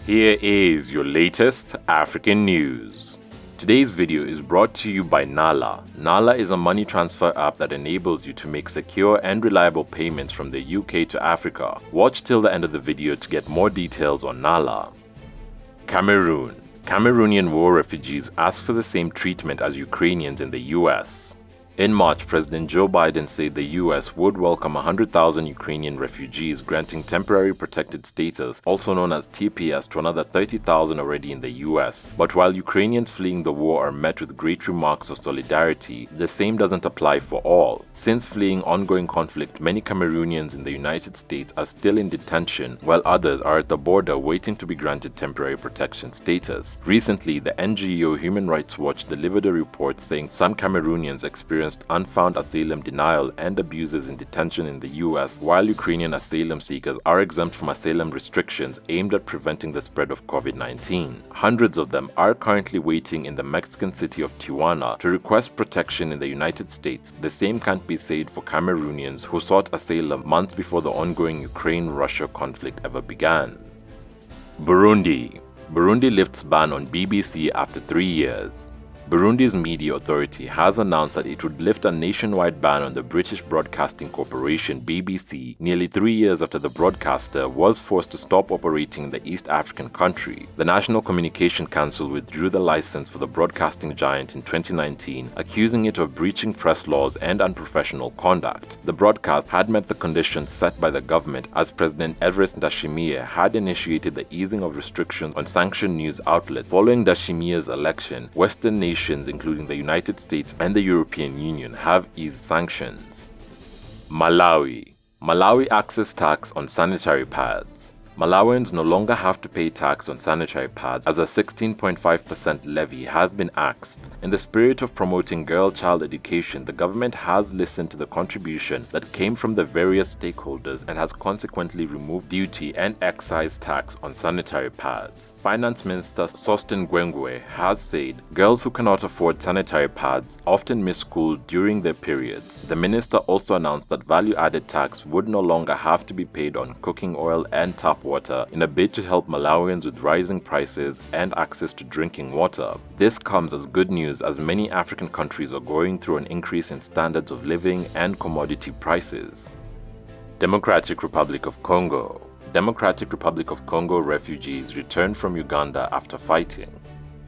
Here is your latest African news. Today's video is brought to you by Nala. Nala is a money transfer app that enables you to make secure and reliable payments from the UK to Africa. Watch till the end of the video to get more details on Nala. Cameroon. Cameroonian war refugees ask for the same treatment as Ukrainians in the US. In March, President Joe Biden said the US would welcome 100,000 Ukrainian refugees, granting temporary protected status, also known as TPS, to another 30,000 already in the US. But while Ukrainians fleeing the war are met with great remarks of solidarity, the same doesn't apply for all. Since fleeing ongoing conflict, many Cameroonians in the United States are still in detention, while others are at the border waiting to be granted temporary protection status. Recently, the NGO Human Rights Watch delivered a report saying some Cameroonians experienced unfound asylum denial and abuses in detention in the US, while Ukrainian asylum seekers are exempt from asylum restrictions aimed at preventing the spread of COVID-19. Hundreds of them are currently waiting in the Mexican city of Tijuana to request protection in the United States. The same can't be said for Cameroonians who sought asylum months before the ongoing Ukraine-Russia conflict ever began. Burundi. Burundi lifts ban on BBC after 3 years. Burundi's media authority has announced that it would lift a nationwide ban on the British Broadcasting Corporation (BBC) nearly 3 years after the broadcaster was forced to stop operating in the East African country. The National Communication Council withdrew the license for the broadcasting giant in 2019, accusing it of breaching press laws and unprofessional conduct. The broadcast had met the conditions set by the government, as President Evariste Ndayishimiye had initiated the easing of restrictions on sanctioned news outlets. Following Ndayishimiye's election, Western nations including the United States and the European Union have eased sanctions. Malawi. Malawi axes tax on sanitary pads. Malawians no longer have to pay tax on sanitary pads, as a 16.5% levy has been axed. In the spirit of promoting girl-child education, the government has listened to the contribution that came from the various stakeholders and has consequently removed duty and excise tax on sanitary pads. Finance Minister Sostin Gwengwe has said girls who cannot afford sanitary pads often miss school during their periods. The minister also announced that value-added tax would no longer have to be paid on cooking oil and tap water in a bid to help Malawians with rising prices and access to drinking water. This comes as good news, as many African countries are going through an increase in standards of living and commodity prices. Democratic Republic of Congo. Democratic Republic of Congo refugees returned from Uganda after fighting.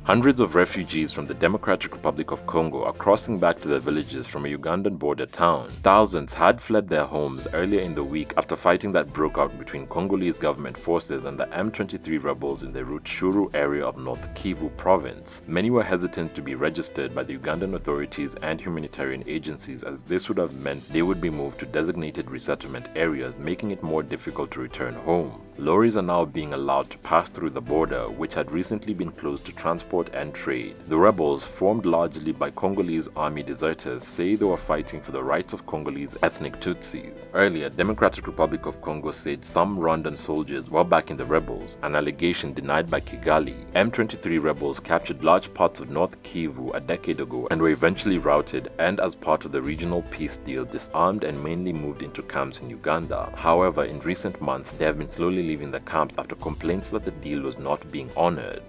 Hundreds of refugees from the Democratic Republic of Congo are crossing back to their villages from a Ugandan border town. Thousands had fled their homes earlier in the week after fighting that broke out between Congolese government forces and the M23 rebels in the Rutshuru area of North Kivu province. Many were hesitant to be registered by the Ugandan authorities and humanitarian agencies, as this would have meant they would be moved to designated resettlement areas, making it more difficult to return home. Lorries are now being allowed to pass through the border, which had recently been closed to transport and trade. The rebels, formed largely by Congolese army deserters, say they were fighting for the rights of Congolese ethnic Tutsis. Earlier, Democratic Republic of Congo said some Rwandan soldiers were backing the rebels, an allegation denied by Kigali. M23 rebels captured large parts of North Kivu a decade ago and were eventually routed, and as part of the regional peace deal, disarmed and mainly moved into camps in Uganda. However, in recent months, they have been slowly leaving the camps after complaints that the deal was not being honored.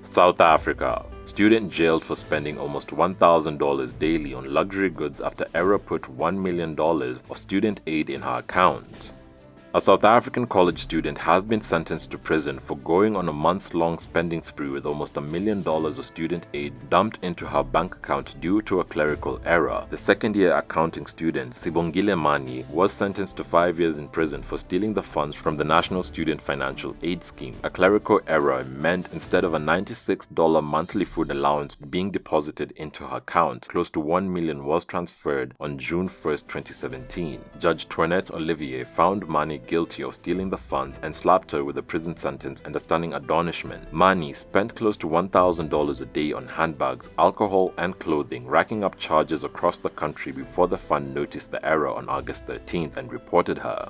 South Africa. Student jailed for spending almost $1,000 daily on luxury goods after error put $1 million of student aid in her account. A South African college student has been sentenced to prison for going on a months-long spending spree with almost $1 million of student aid dumped into her bank account due to a clerical error. The second-year accounting student, Sibongile Mani, was sentenced to 5 years in prison for stealing the funds from the National Student Financial Aid Scheme. A clerical error meant instead of a $96 monthly food allowance being deposited into her account, close to $1 million was transferred on June 1, 2017. Judge Toinette Olivier found Mani guilty of stealing the funds and slapped her with a prison sentence and a stunning admonishment. Mani spent close to $1,000 a day on handbags, alcohol, and clothing, racking up charges across the country before the fund noticed the error on August 13th and reported her.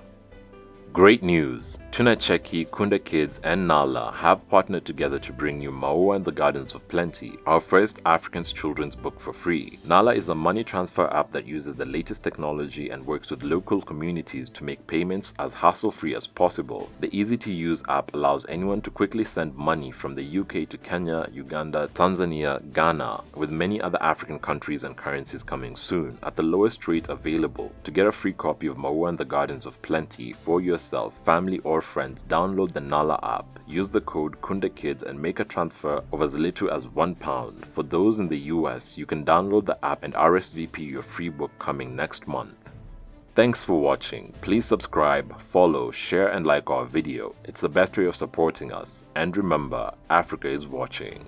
Great news! Tunacheki, Kunda Kids and Nala have partnered together to bring you Maua and the Gardens of Plenty, our first African children's book for free. Nala is a money transfer app that uses the latest technology and works with local communities to make payments as hassle-free as possible. The easy-to-use app allows anyone to quickly send money from the UK to Kenya, Uganda, Tanzania, Ghana, with many other African countries and currencies coming soon, at the lowest rate available. To get a free copy of Maua and the Gardens of Plenty for yourself, family or friends, download the Nala app, use the code KundaKids and make a transfer of as little as £1. For those in the US, you can download the app and RSVP your free book coming next month. Thanks for watching. Please subscribe, follow, share and like our video. It's the best way of supporting us. And remember, Africa is watching.